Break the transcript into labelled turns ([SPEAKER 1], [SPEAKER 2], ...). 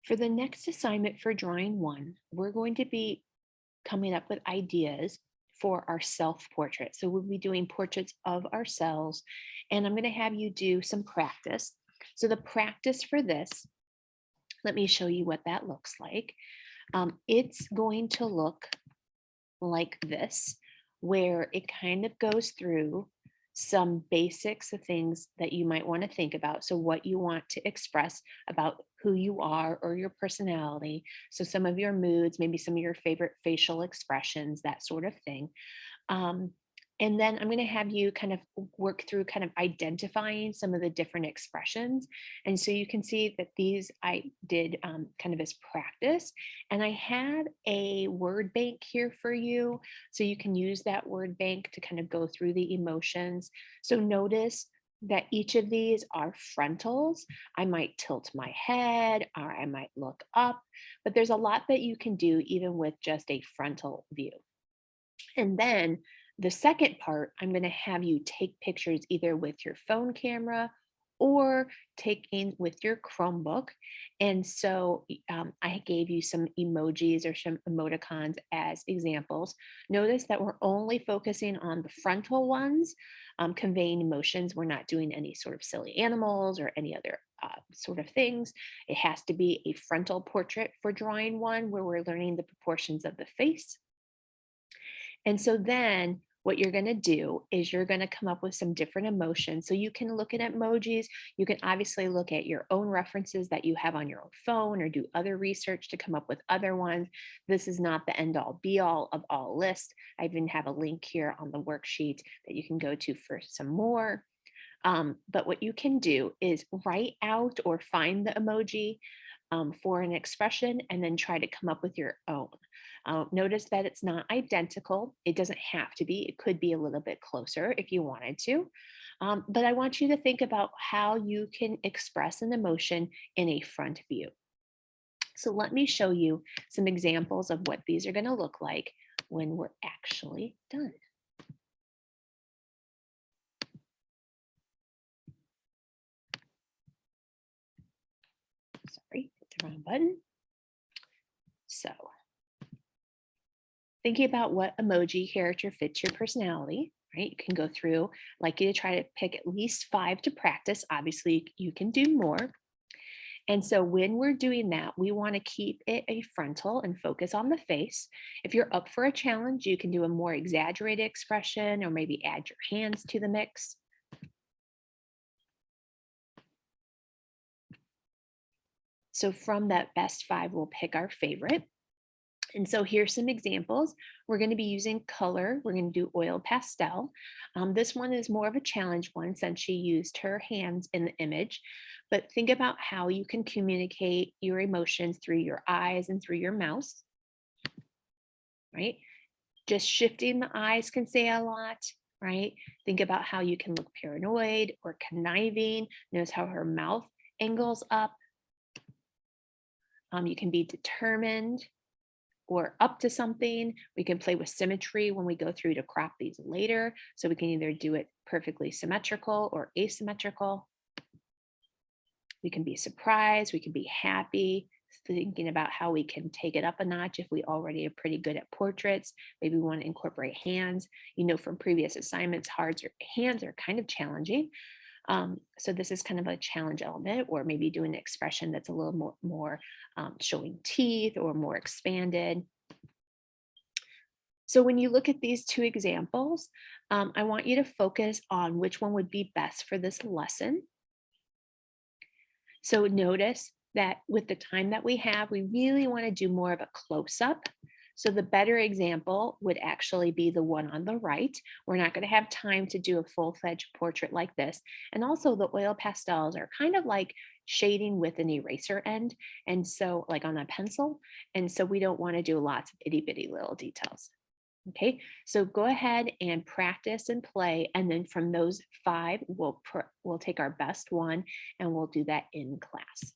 [SPEAKER 1] For the next assignment for drawing one, we're going to be coming up with ideas for our self portrait. So we'll be doing portraits of ourselves, and I'm going to have you do some practice. So the practice for this, let me show you what that looks like. It's going to look like this, where it kind of goes through some basics of things that you might want to think about. So, what you want to express about who you are or your personality. So, some of your moods, maybe some of your favorite facial expressions, that sort of thing. Um, and then I'm going to have you kind of work through kind of identifying some of the different expressions. And so you can see that these I did kind of as practice. And I have a word bank here for you. So you can use that word bank to kind of go through the emotions. So notice that each of these are frontals. I might tilt my head or I might look up, but there's a lot that you can do even with just a frontal view. And then the second part, I'm going to have you take pictures either with your phone camera or taking with your Chromebook. And so I gave you some emojis or some emoticons as examples. Notice that we're only focusing on the frontal ones, conveying emotions. We're not doing any sort of silly animals or any other sort of things. It has to be a frontal portrait for drawing one where we're learning the proportions of the face. And so then what you're going to do is you're going to come up with some different emotions. So you can look at emojis. You can obviously look at your own references that you have on your own phone or do other research to come up with other ones. This is not the end all be all of all list. I even have a link here on the worksheet that you can go to for some more. But what you can do is write out or find the emoji for an expression and then try to come up with your own. Notice that it's not identical. It doesn't have to be. It could be a little bit closer if you wanted to. But I want you to think about how you can express an emotion in a front view. So let me show you some examples of what these are going to look like when we're actually done. Sorry, hit the wrong button. So thinking about what emoji character fits your personality, right? You can go through, I'd like you to try to pick at least 5 to practice. Obviously, you can do more. And so when we're doing that, we want to keep it a frontal and focus on the face. If you're up for a challenge, you can do a more exaggerated expression or maybe add your hands to the mix. So from that best 5, we'll pick our favorite. And so here's some examples. We're going to be using color. We're going to do oil pastel. This one is more of a challenge one since she used her hands in the image. But think about how you can communicate your emotions through your eyes and through your mouth, right? Just shifting the eyes can say a lot, right? Think about how you can look paranoid or conniving. Notice how her mouth angles up. You can be determined or up to something. We can play with symmetry when we go through to crop these later. So we can either do it perfectly symmetrical or asymmetrical. We can be surprised, we can be happy, thinking about how we can take it up a notch if we already are pretty good at portraits. Maybe we want to incorporate hands. You know, from previous assignments, hands are kind of challenging. So this is kind of a challenge element, or maybe doing an expression that's a little more showing teeth or more expanded. So when you look at these 2 examples, I want you to focus on which one would be best for this lesson. So notice that with the time that we have, we really want to do more of a close-up. So the better example would actually be the one on the right. We're not going to have time to do a full-fledged portrait like this. And also the oil pastels are kind of like shading with an eraser end. And so like on a pencil. And so we don't want to do lots of itty bitty little details. Okay, so go ahead and practice and play. And then from those 5, we'll take our best one and we'll do that in class.